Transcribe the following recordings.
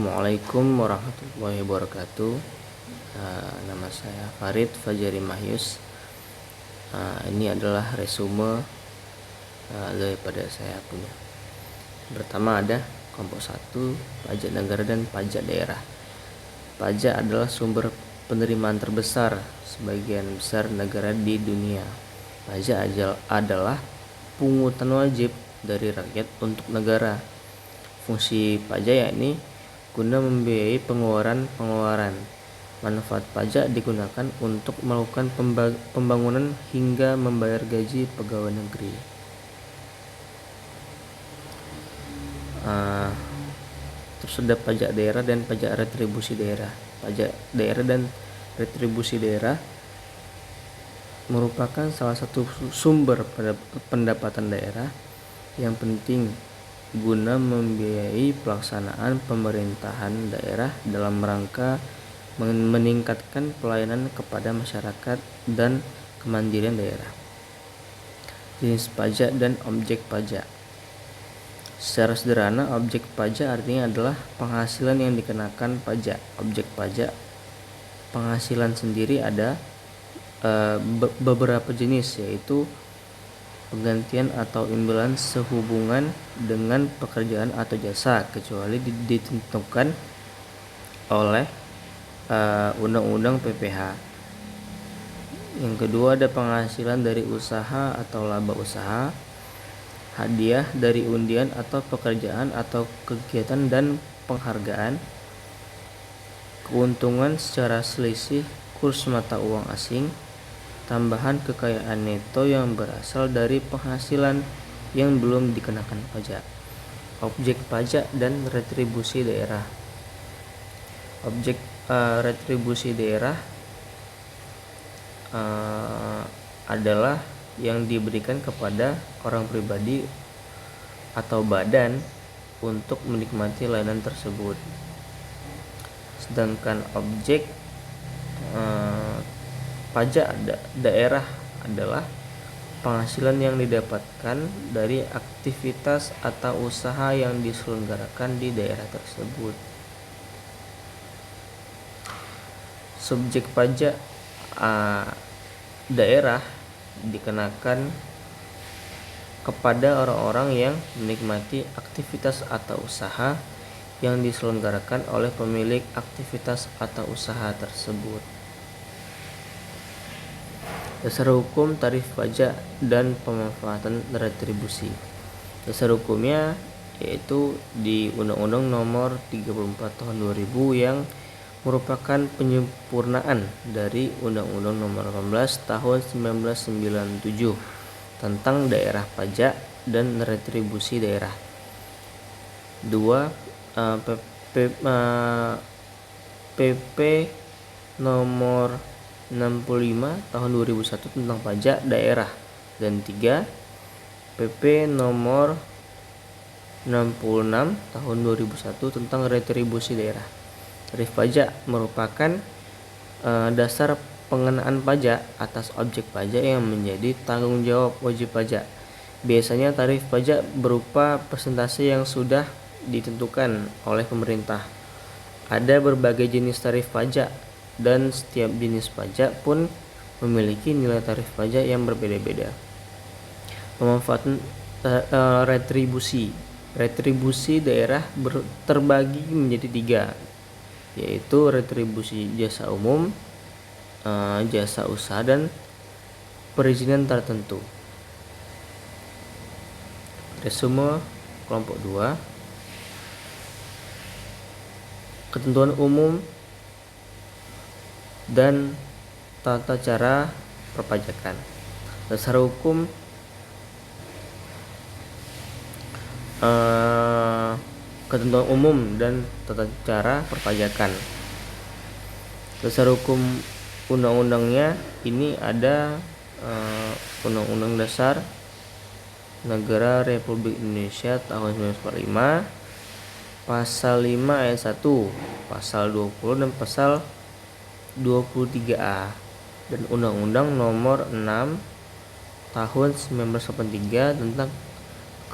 Assalamualaikum warahmatullahi wabarakatuh. Nama saya Farid Fajari Mahyus. Ini adalah resume daripada saya punya. Pertama ada kelompok 1, pajak negara dan pajak daerah. Pajak adalah sumber penerimaan terbesar sebagian besar negara di dunia. Pajak adalah pungutan wajib dari rakyat untuk negara. Fungsi pajak yakni guna membiayai pengeluaran. Manfaat pajak digunakan untuk melakukan pembangunan hingga membayar gaji pegawai negeri. Terus ada pajak daerah dan pajak retribusi daerah. Pajak daerah dan retribusi daerah merupakan salah satu sumber pendapatan daerah yang penting guna membiayai pelaksanaan pemerintahan daerah dalam rangka meningkatkan pelayanan kepada masyarakat dan kemandirian daerah. Jenis pajak dan objek pajak. Secara sederhana, objek pajak artinya adalah penghasilan yang dikenakan pajak. Objek pajak penghasilan sendiri ada beberapa jenis, yaitu penggantian atau imbalan sehubungan dengan pekerjaan atau jasa, kecuali ditentukan oleh Undang-Undang PPH. Yang kedua ada penghasilan dari usaha atau laba usaha, hadiah dari undian atau pekerjaan atau kegiatan dan penghargaan, keuntungan secara selisih kurs mata uang asing, tambahan kekayaan neto yang berasal dari penghasilan yang belum dikenakan pajak. Objek pajak dan retribusi daerah. Objek retribusi daerah adalah yang diberikan kepada orang pribadi atau badan untuk menikmati layanan tersebut. Sedangkan objek pajak daerah adalah penghasilan yang didapatkan dari aktivitas atau usaha yang diselenggarakan di daerah tersebut. Subjek pajak daerah dikenakan kepada orang-orang yang menikmati aktivitas atau usaha yang diselenggarakan oleh pemilik aktivitas atau usaha tersebut. Dasar hukum tarif pajak dan pemanfaatan retribusi. Dasar hukumnya yaitu di Undang-Undang Nomor 34 Tahun 2000 yang merupakan penyempurnaan dari Undang-Undang Nomor 18 Tahun 1997 tentang daerah pajak dan retribusi daerah. 2. PP Nomor 65 Tahun 2001 tentang pajak daerah, dan 3. PP Nomor 66 Tahun 2001 tentang retribusi daerah. Tarif pajak merupakan dasar pengenaan pajak atas objek pajak yang menjadi tanggung jawab wajib pajak. Biasanya tarif pajak berupa persentase yang sudah ditentukan oleh pemerintah. Ada berbagai jenis tarif pajak dan setiap jenis pajak pun memiliki nilai tarif pajak yang berbeda-beda. Pemanfaatan retribusi. Retribusi daerah terbagi menjadi 3, yaitu retribusi jasa umum, jasa usaha, dan perizinan tertentu. Resume kelompok 2. Ketentuan umum dan tata cara perpajakan. Dasar hukum ketentuan umum dan tata cara perpajakan. Dasar hukum undang-undangnya ini ada Undang-Undang Dasar Negara Republik Indonesia tahun 1945, pasal 5 ayat 1, pasal 20 dan pasal 23A, dan Undang-Undang Nomor 6 Tahun 1983 tentang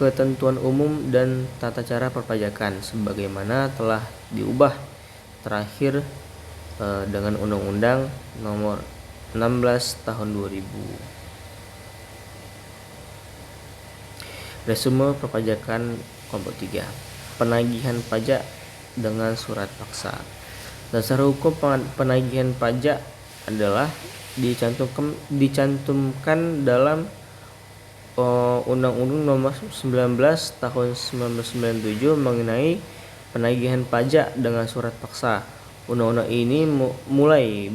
ketentuan umum dan tata cara perpajakan sebagaimana telah diubah terakhir dengan Undang-Undang Nomor 16 Tahun 2000. Resume perpajakan kelompok 3. Penagihan pajak dengan surat paksa. Dasar hukum penagihan pajak adalah dicantumkan dalam Undang-Undang Nomor 19 Tahun 1997 mengenai penagihan pajak dengan surat paksa. Undang-undang ini mulai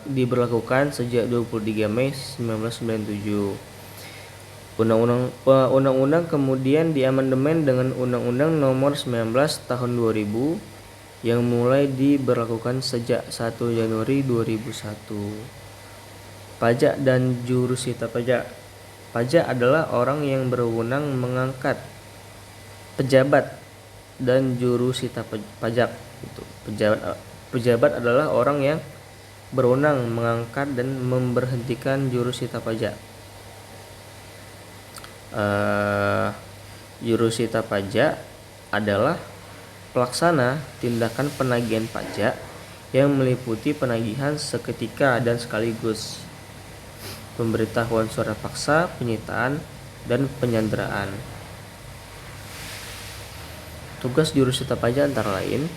diberlakukan sejak 23 Mei 1997. Undang-undang kemudian diamandemen dengan Undang-Undang Nomor 19 Tahun 2000 yang mulai diberlakukan sejak 1 Januari 2001. Pajak dan jurusita pajak. Pajak adalah orang yang berwenang mengangkat pejabat dan jurusita pajak. Pejabat adalah orang yang berwenang mengangkat dan memberhentikan jurusita pajak. Jurusita pajak adalah pelaksana tindakan penagihan pajak yang meliputi penagihan seketika dan sekaligus, pemberitahuan surat paksa, penyitaan, dan penyanderaan. Tugas jurusita pajak antara lain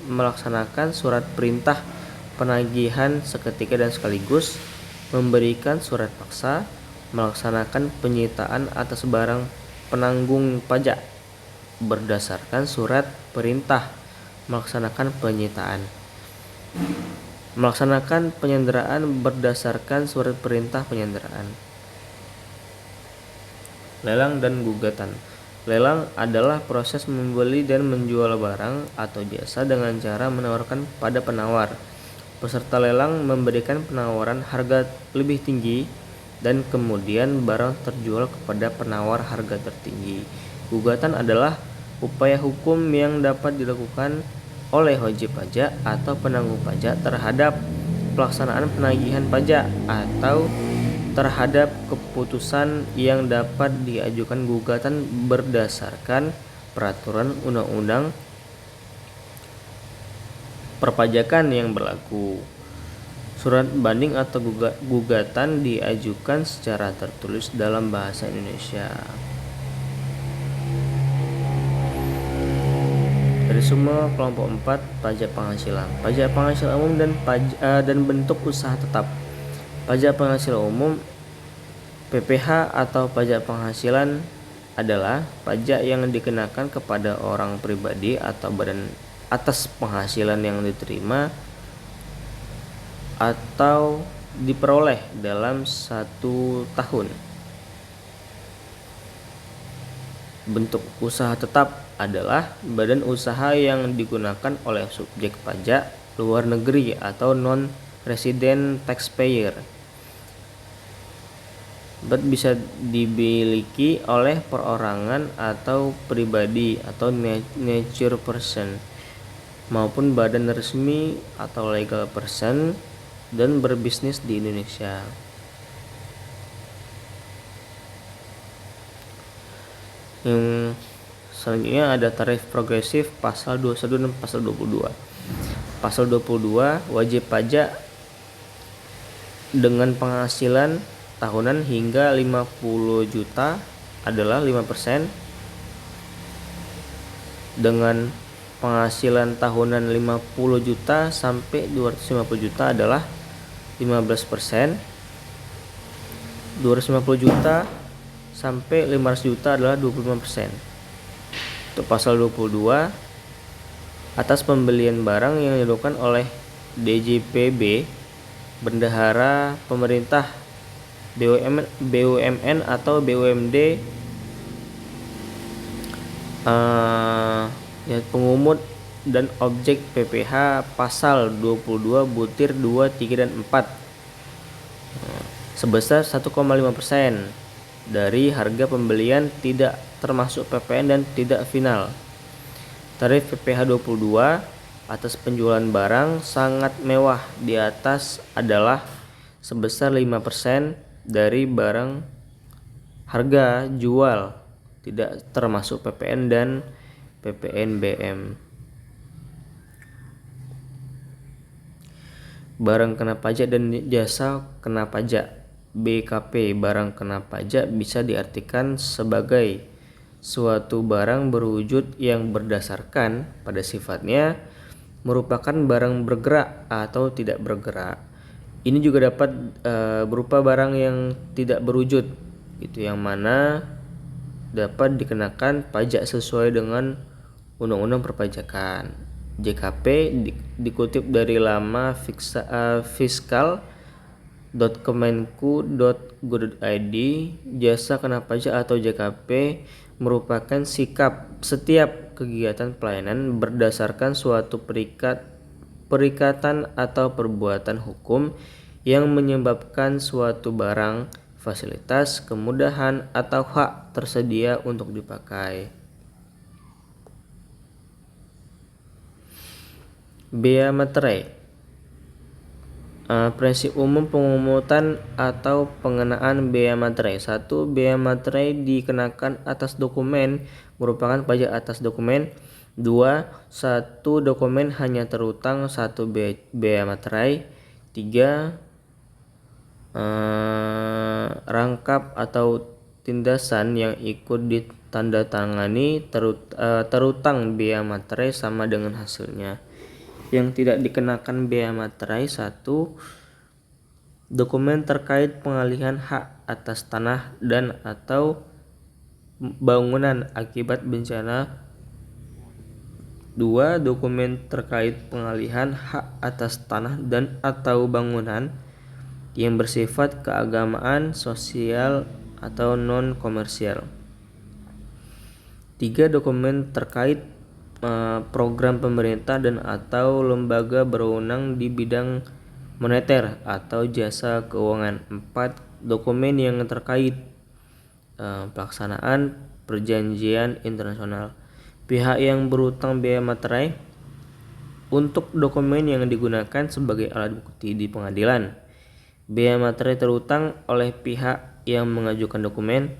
melaksanakan surat perintah penagihan seketika dan sekaligus, memberikan surat paksa, melaksanakan penyitaan atas barang penanggung pajak berdasarkan surat perintah, melaksanakan penyitaan, melaksanakan penyanderaan berdasarkan surat perintah penyanderaan. Lelang dan gugatan. Lelang adalah proses membeli dan menjual barang atau jasa dengan cara menawarkan pada penawar. Peserta lelang memberikan penawaran harga lebih tinggi dan kemudian barang terjual kepada penawar harga tertinggi. Gugatan adalah upaya hukum yang dapat dilakukan oleh wajib pajak atau penanggung pajak terhadap pelaksanaan penagihan pajak atau terhadap keputusan yang dapat diajukan gugatan berdasarkan peraturan undang-undang perpajakan yang berlaku. Surat banding atau gugatan diajukan secara tertulis dalam bahasa Indonesia. Resume kelompok 4 pajak penghasilan. Pajak penghasilan umum dan bentuk usaha tetap. Pajak penghasilan umum PPH atau pajak penghasilan adalah pajak yang dikenakan kepada orang pribadi atau badan atas penghasilan yang diterima atau diperoleh dalam 1 tahun. Bentuk usaha tetap adalah badan usaha yang digunakan oleh subjek pajak luar negeri atau non-resident taxpayer. Bisa dimiliki oleh perorangan atau pribadi atau nature person maupun badan resmi atau legal person dan berbisnis di Indonesia. Yang selanjutnya ada tarif progresif pasal 21 dan pasal 22. Pasal 22 wajib pajak dengan penghasilan tahunan hingga 50 juta adalah 5%. Dengan penghasilan tahunan 50 juta sampai 250 juta adalah 15%. 250 juta sampai 500 juta adalah 25%. Untuk pasal 22 atas pembelian barang yang dilakukan oleh DJPB, bendahara pemerintah, BUMN atau BUMD, pengumut dan objek PPH pasal 22 butir 2, 3 dan 4 sebesar 1,5% dari harga pembelian tidak termasuk PPN dan tidak final. Tarif PPH 22 atas penjualan barang sangat mewah di atas adalah sebesar 5% dari barang harga jual, tidak termasuk PPN dan PPNBM. Barang kena pajak dan jasa kena pajak. BKP, barang kena pajak bisa diartikan sebagai suatu barang berwujud yang berdasarkan pada sifatnya merupakan barang bergerak atau tidak bergerak. Ini juga dapat berupa barang yang tidak berwujud, itu yang mana dapat dikenakan pajak sesuai dengan Undang-Undang Perpajakan. JKP dikutip dari laman fiskal.kemenku.go.id. Jasa kena pajak atau JKP merupakan sikap setiap kegiatan pelayanan berdasarkan suatu perikatan atau perbuatan hukum yang menyebabkan suatu barang, fasilitas, kemudahan, atau hak tersedia untuk dipakai. Bea materai. Prinsip umum pemungutan atau pengenaan bea materai. 1. Bea materai dikenakan atas dokumen merupakan pajak atas dokumen. 2. Satu dokumen hanya terutang satu bea materai. 3. Rangkap atau tindasan yang ikut ditandatangani terutang bea materai sama dengan hasilnya. Yang tidak dikenakan bea materai. 1. Dokumen terkait pengalihan hak atas tanah dan atau bangunan akibat bencana. 2. Dokumen terkait pengalihan hak atas tanah dan atau bangunan yang bersifat keagamaan, sosial, atau non-komersial. 3. Dokumen terkait program pemerintah dan atau lembaga berwenang di bidang moneter atau jasa keuangan. 4. Dokumen yang terkait pelaksanaan perjanjian internasional. Pihak yang berutang bea materai untuk dokumen yang digunakan sebagai alat bukti di pengadilan. Bea materai terutang oleh pihak yang mengajukan dokumen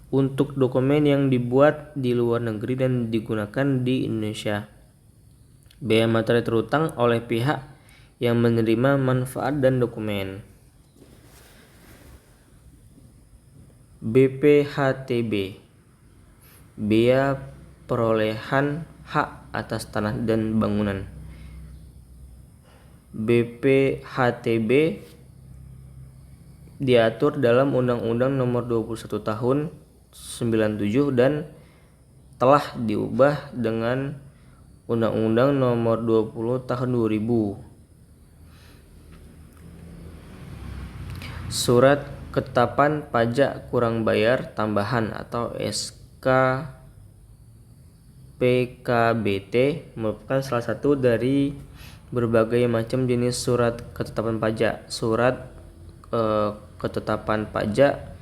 untuk dokumen yang dibuat di luar negeri dan digunakan di Indonesia. Bea materai terutang oleh pihak yang menerima manfaat dan dokumen. BPHTB, bea perolehan hak atas tanah dan bangunan. BPHTB diatur dalam Undang-Undang Nomor 21 Tahun 97 dan telah diubah dengan Undang-Undang Nomor 20 Tahun 2000. Surat Ketetapan Pajak Kurang Bayar Tambahan atau SKPKBT merupakan salah satu dari berbagai macam jenis surat ketetapan pajak. Surat ketetapan pajak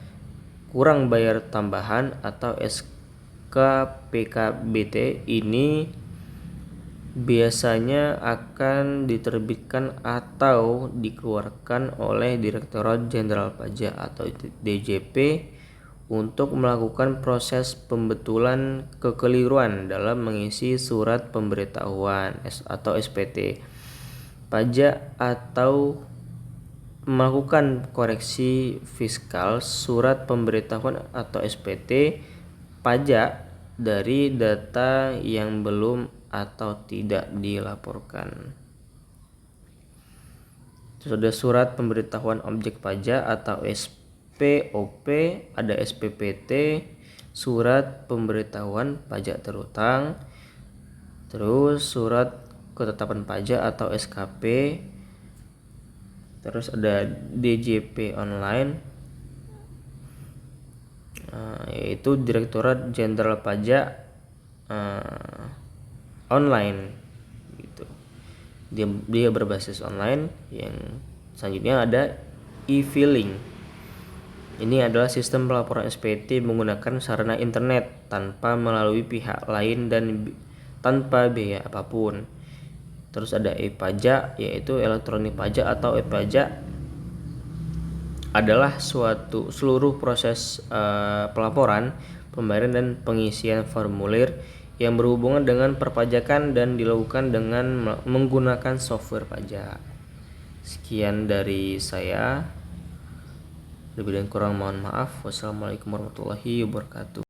kurang bayar tambahan atau SKPKBT ini biasanya akan diterbitkan atau dikeluarkan oleh Direktorat Jenderal Pajak atau DJP untuk melakukan proses pembetulan kekeliruan dalam mengisi surat pemberitahuan atau SPT pajak atau melakukan koreksi fiskal surat pemberitahuan atau SPT pajak dari data yang belum atau tidak dilaporkan. Terus ada surat pemberitahuan objek pajak atau SPOP, ada SPPT, surat pemberitahuan pajak terutang, terus surat ketetapan pajak atau SKP, terus ada DJP online, yaitu Direktorat Jenderal Pajak online gitu. Dia berbasis online. Yang selanjutnya ada e-filing. Ini adalah sistem pelaporan SPT menggunakan sarana internet tanpa melalui pihak lain dan tanpa biaya apapun. Terus ada e-pajak, yaitu elektronik pajak atau e-pajak adalah seluruh proses pelaporan, pembayaran dan pengisian formulir yang berhubungan dengan perpajakan dan dilakukan dengan menggunakan software pajak. Sekian dari saya. Lebih dan kurang mohon maaf. Wassalamualaikum warahmatullahi wabarakatuh.